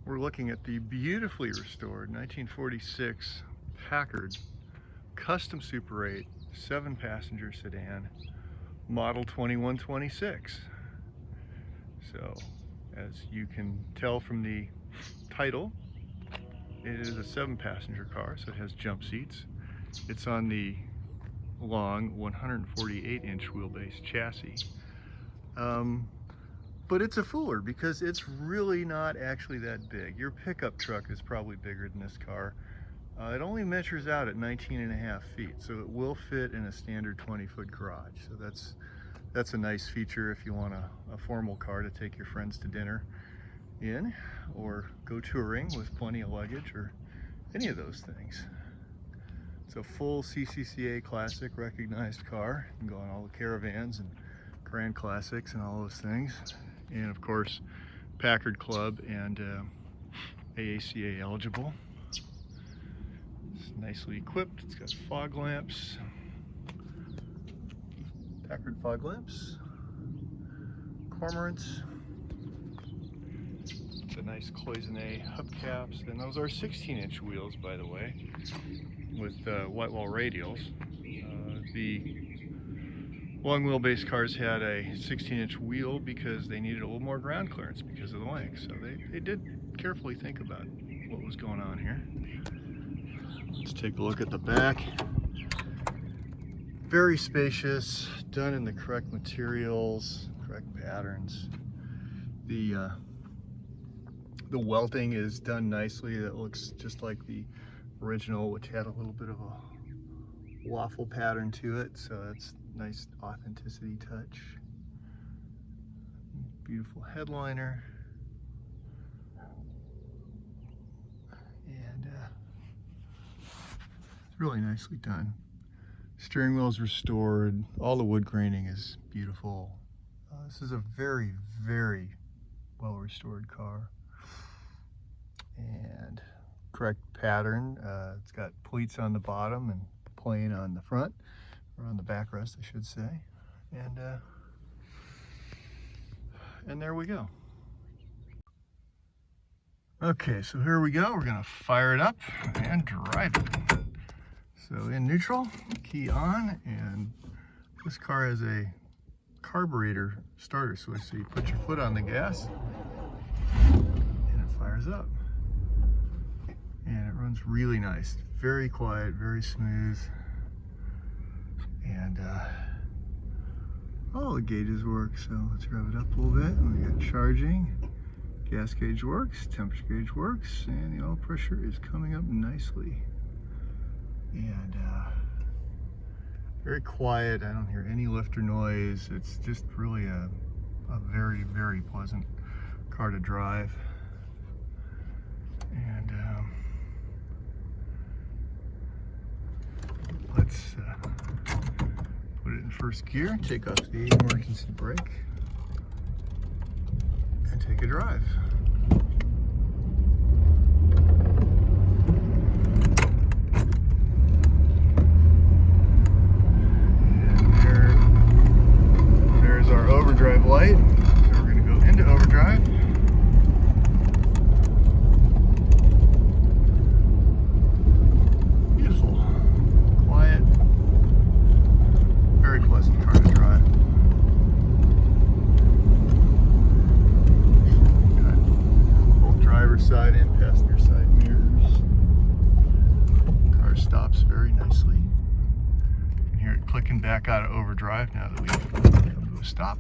We're looking at the beautifully restored 1946 Packard Custom Super 8 7-passenger sedan, model 2126. So, as you can tell from the title, it is a 7-passenger car, so it has jump seats. It's on the long 148-inch wheelbase chassis. But it's a fooler because it's really not actually that big. Your pickup truck is probably bigger than this car. It only measures out at 19.5 feet, so it will fit in a standard 20-foot garage. So that's a nice feature if you want a formal car to take your friends to dinner in, or go touring with plenty of luggage, or any of those things. It's a full CCCA classic recognized car. You can go on all the caravans and Grand Classics and all those things. And of course, Packard Club and AACA eligible. It's nicely equipped. It's got fog lamps, Packard fog lamps, cormorants. It's a nice cloisonne hubcaps, and those are 16-inch wheels, by the way, with white wall radials. The long wheelbase cars had a 16-inch wheel because they needed a little more ground clearance because of the length. So they did carefully think about what was going on here. Let's take a look at the back. Very spacious, done in the correct materials, correct patterns. The welting is done nicely. That looks just like the original, which had a little bit of a waffle pattern to it, so that's nice authenticity touch. Beautiful headliner, and it's really nicely done. Steering wheel is restored. All the wood graining is beautiful. This is a very, very well restored car, and correct pattern. It's got pleats on the bottom and plain on the front, or on the backrest, I should say. And there we go. Okay, so here we go. We're gonna fire it up and drive it. So in neutral, key on, and this car has a carburetor starter, so you put your foot on the gas and it fires up. And it runs really nice. Very quiet, very smooth. And all the gauges work, so let's rev it up a little bit. We got charging, gas gauge works, temperature gauge works, and the oil pressure is coming up nicely. And very quiet. I don't hear any lifter noise. It's just really a very, very pleasant car to drive. And let's put it in first gear, take off the emergency brake, and take a drive. And there's our overdrive light. So we're going to go into overdrive. Car to drive. Got both driver's side and passenger side mirrors. Car stops very nicely. You can hear it clicking back out of overdrive now that we've come to a stop.